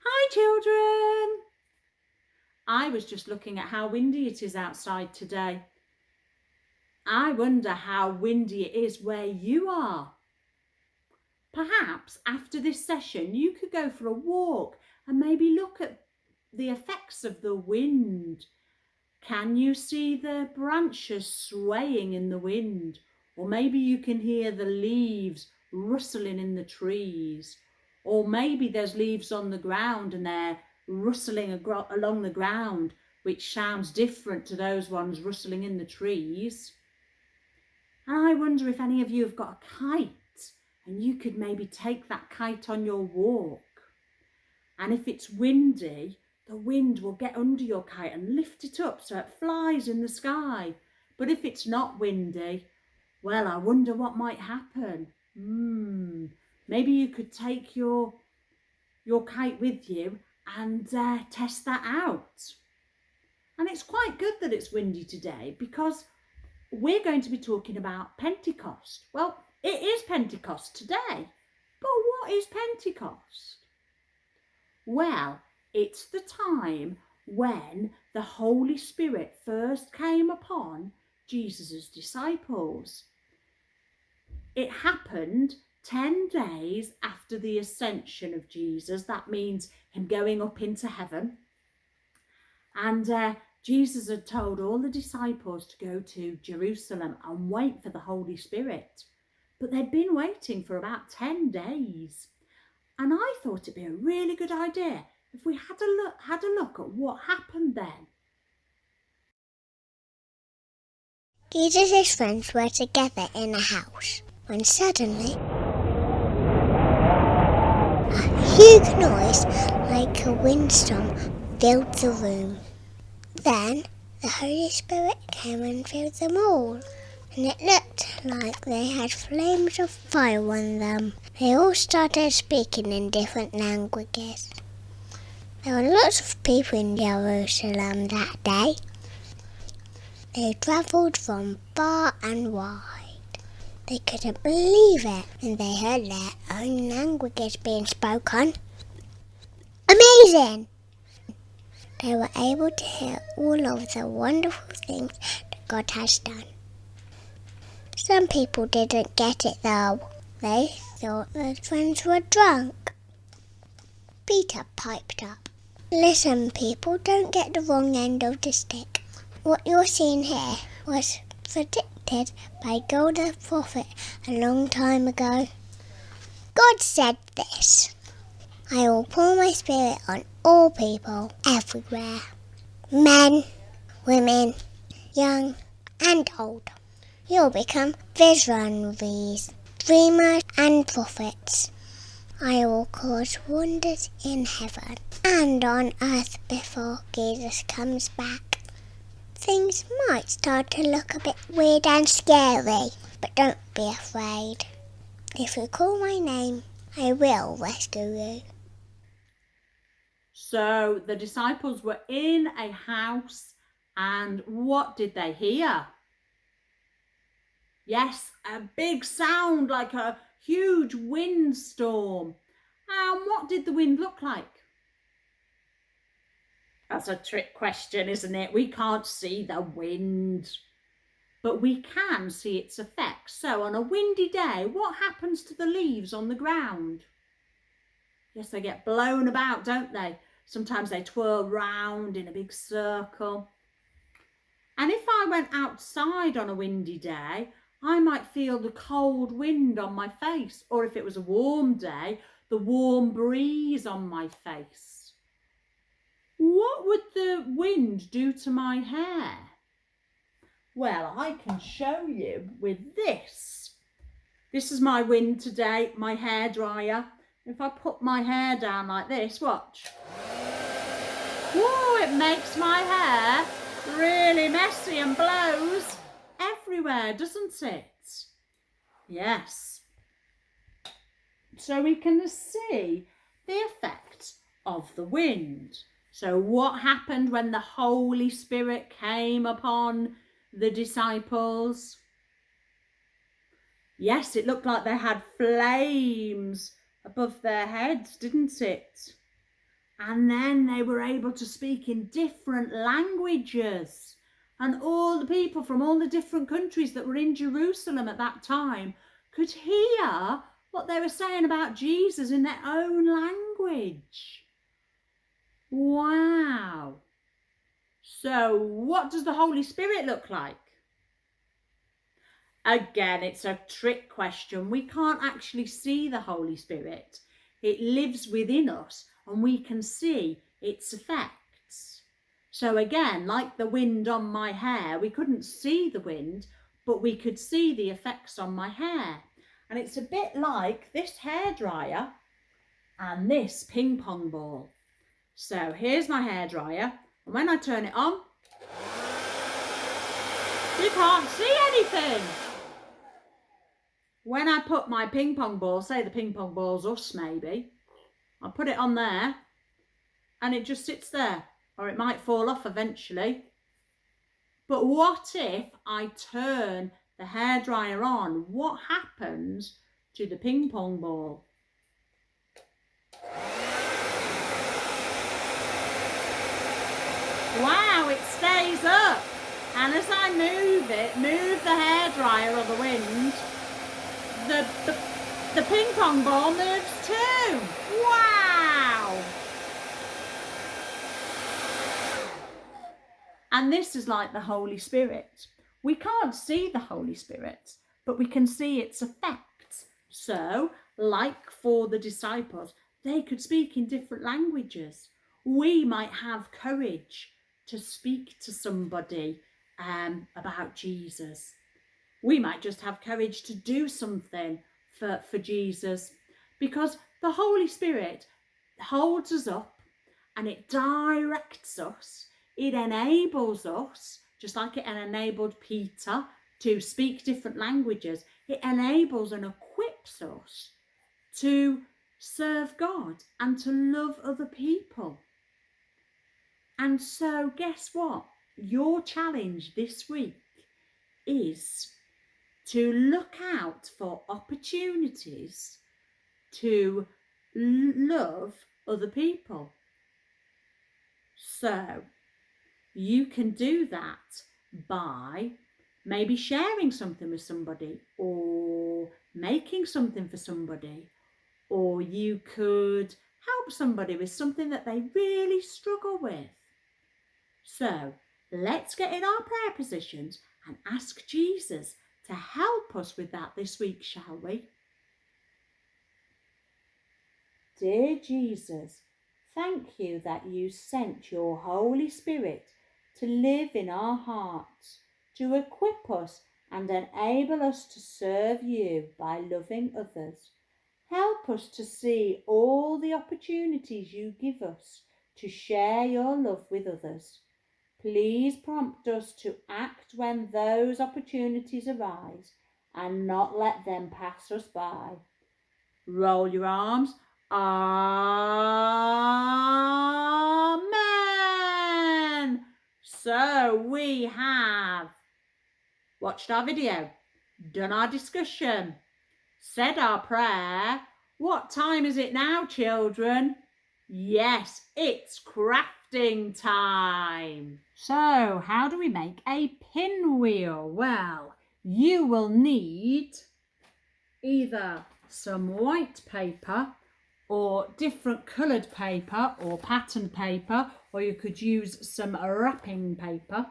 Hi children! I was just looking at how windy it is outside today. I wonder how windy it is where you are. Perhaps after this session you could go for a walk and maybe look at the effects of the wind. Can you see the branches swaying in the wind? Or maybe you can hear the leaves rustling in the trees. Or maybe there's leaves on the ground and they're rustling along the ground, which sounds different to those ones rustling in the trees. And I wonder if any of you have got a kite and you could maybe take that kite on your walk. And if it's windy, the wind will get under your kite and lift it up so it flies in the sky. But if it's not windy, well, I wonder what might happen. Maybe you could take your kite with you and test that out. And it's quite good that it's windy today because we're going to be talking about Pentecost. Well, it is Pentecost today, but what is Pentecost? Well, it's the time when the Holy Spirit first came upon Jesus' disciples. It happened 10 days after the ascension of Jesus. That means him going up into heaven. And Jesus had told all the disciples to go to Jerusalem and wait for the Holy Spirit. But they'd been waiting for about 10 days. And I thought it'd be a really good idea if we had a look at what happened then. Jesus' friends were together in a house when suddenly a huge noise like a windstorm filled the room. Then the Holy Spirit came and filled them all, and it looked like they had flames of fire on them. They all started speaking in different languages. There were lots of people in Jerusalem that day. They travelled from far and wide. They couldn't believe it when they heard their own languages being spoken. Amazing! They were able to hear all of the wonderful things that God has done. Some people didn't get it though. They thought their friends were drunk. Peter piped up. Listen, people, don't get the wrong end of the stick. What you're seeing here was predicted by God the prophet a long time ago. God said this: I will pour my spirit on all people, everywhere. Men, women, young and old. You'll become visionaries, dreamers and prophets. I will cause wonders in heaven and on earth before Jesus comes back. Things might start to look a bit weird and scary, but don't be afraid. If you call my name, I will rescue you. So the disciples were in a house, and what did they hear? Yes, a big sound like a huge windstorm. And what did the wind look like? That's a trick question, isn't it? We can't see the wind, but we can see its effects. So on a windy day, what happens to the leaves on the ground? Yes, they get blown about, don't they? Sometimes they twirl round in a big circle. And if I went outside on a windy day, I might feel the cold wind on my face, or if it was a warm day, the warm breeze on my face. What would the wind do to my hair? Well, I can show you with this. This is my wind today, my hairdryer. If I put my hair down like this, watch. Whoa, it makes my hair really messy and blows everywhere, doesn't it? Yes. So we can see the effect of the wind. So what happened when the Holy Spirit came upon the disciples? Yes, it looked like they had flames above their heads, didn't it? And then they were able to speak in different languages. And all the people from all the different countries that were in Jerusalem at that time could hear what they were saying about Jesus in their own language. Wow. So what does the Holy Spirit look like? Again, it's a trick question. We can't actually see the Holy Spirit. It lives within us and we can see its effects. So again, like the wind on my hair, we couldn't see the wind, but we could see the effects on my hair. And it's a bit like this hairdryer and this ping pong ball. So here's my hairdryer, and when I turn it on, you can't see anything. When I put my ping pong ball, say the ping pong ball's us maybe, I put it on there and it just sits there, or it might fall off eventually. But what if I turn the hairdryer on? What happens to the ping pong ball? Wow, it stays up. And as I move the hairdryer or the wind, the ping pong ball moves too. Wow! And this is like the Holy Spirit. We can't see the Holy Spirit, but we can see its effects. So, like for the disciples, they could speak in different languages. We might have courage to speak to somebody about Jesus. We might just have courage to do something for Jesus, because the Holy Spirit holds us up and it directs us. It enables us, just like it enabled Peter to speak different languages. It enables and equips us to serve God and to love other people. And so guess what? Your challenge this week is to look out for opportunities to love other people. So you can do that by maybe sharing something with somebody, or making something for somebody, or you could help somebody with something that they really struggle with. So let's get in our prayer positions and ask Jesus to help us with that this week, shall we? Dear Jesus, thank you that you sent your Holy Spirit to live in our hearts, to equip us and enable us to serve you by loving others. Help us to see all the opportunities you give us to share your love with others. Please prompt us to act when those opportunities arise and not let them pass us by. Roll your arms. Amen. So we have watched our video, done our discussion, said our prayer. What time is it now, children? Yes, it's crafting time. So how do we make a pinwheel? Well, you will need either some white paper or different coloured paper or patterned paper, or you could use some wrapping paper.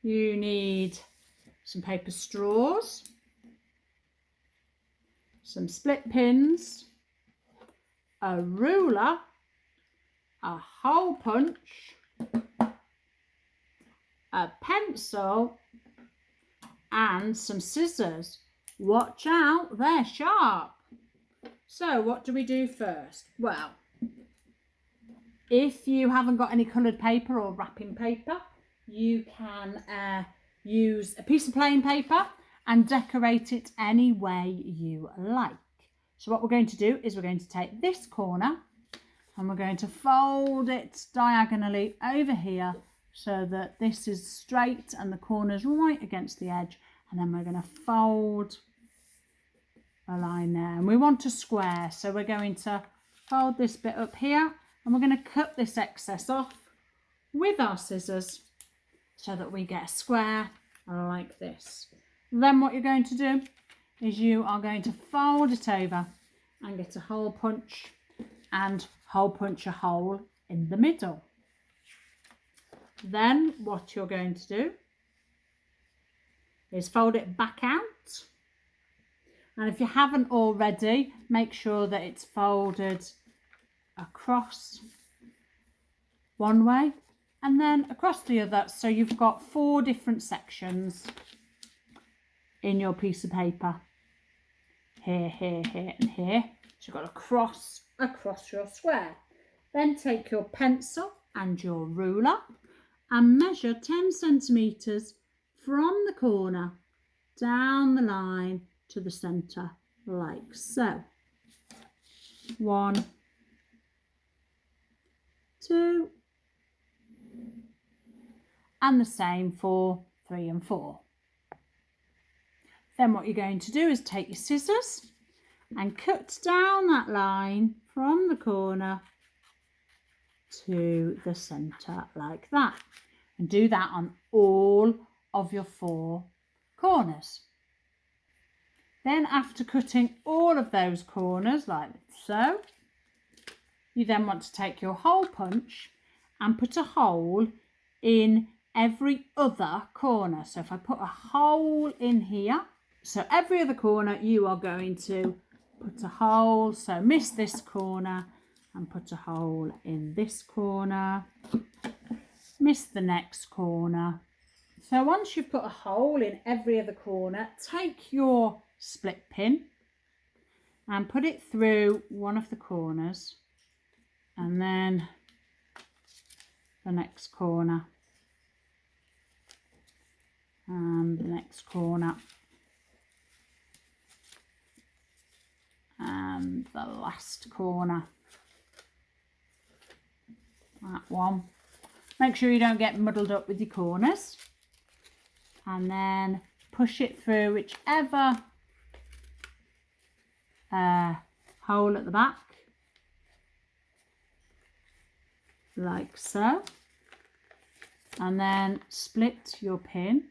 You need some paper straws, some split pins, a ruler, a hole punch, a pencil and some scissors. Watch out, they're sharp. So what do we do first? Well, if you haven't got any coloured paper or wrapping paper, you can use a piece of plain paper and decorate it any way you like. So what we're going to do is we're going to take this corner and we're going to fold it diagonally over here so that this is straight and the corner's right against the edge, and then we're going to fold a line there, and we want a square, so we're going to fold this bit up here And we're going to cut this excess off with our scissors so that we get a square like this. Then what you're going to do is you are going to fold it over and get a hole punch and hole punch a hole in the middle. Then what you're going to do is fold it back out, and if you haven't already, make sure that it's folded across one way and then across the other, so you've got 4 different sections in your piece of paper. Here, here, here and here. So you've got to cross across your square. Then take your pencil and your ruler and measure 10 centimetres from the corner down the line to the centre, like so. 1, 2, and the same for 3 and 4. Then what you're going to do is take your scissors and cut down that line from the corner to the centre like that, and do that on all of your 4 corners. Then after cutting all of those corners like so, you then want to take your hole punch and put a hole in every other corner. So if I put a hole in here, so every other corner you are going to put a hole. So miss this corner and put a hole in this corner, miss the next corner. So once you've put a hole in every other corner, take your split pin and put it through one of the corners, and then the next corner and the next corner and the last corner. That one. Make sure you don't get muddled up with your corners, and then push it through whichever hole at the back, like so, and then split your pin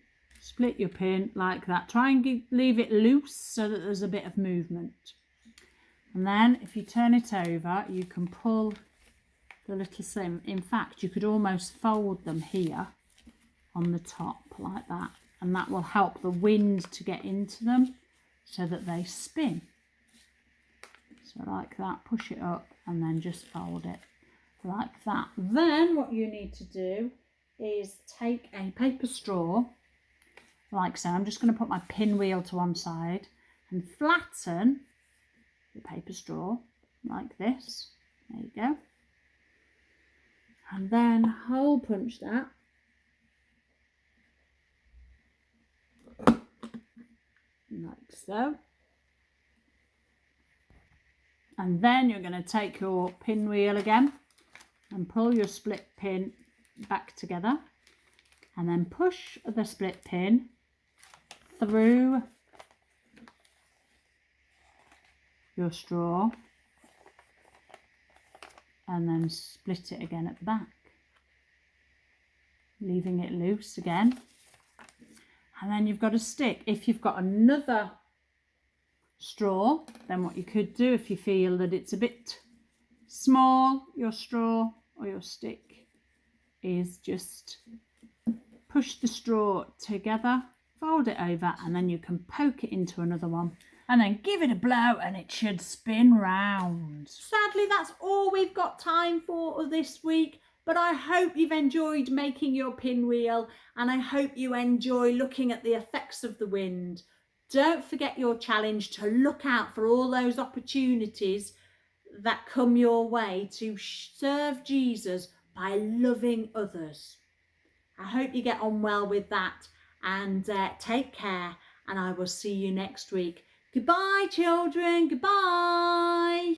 like that. Try and leave it loose so that there's a bit of movement, and then if you turn it over you can pull the little seam. In fact, you could almost fold them here on the top like that, and that will help the wind to get into them so that they spin. So like that, push it up and then just fold it like that. Then what you need to do is take a paper straw like so. I'm just going to put my pinwheel to one side and flatten the paper straw like this. There you go. And then hole punch that like so. And then you're going to take your pinwheel again and pull your split pin back together, and then push the split pin through your straw and then split it again at the back, leaving it loose again. And then you've got a stick. If you've got another straw, then what you could do, if you feel that it's a bit small, your straw or your stick, is just push the straw together, fold it over, and then you can poke it into another one and then give it a blow and it should spin round. Sadly, that's all we've got time for this week, but I hope you've enjoyed making your pinwheel, and I hope you enjoy looking at the effects of the wind. Don't forget your challenge to look out for all those opportunities that come your way to serve Jesus by loving others. I hope you get on well with that, and take care, and I will see you next week. Goodbye, children. Goodbye.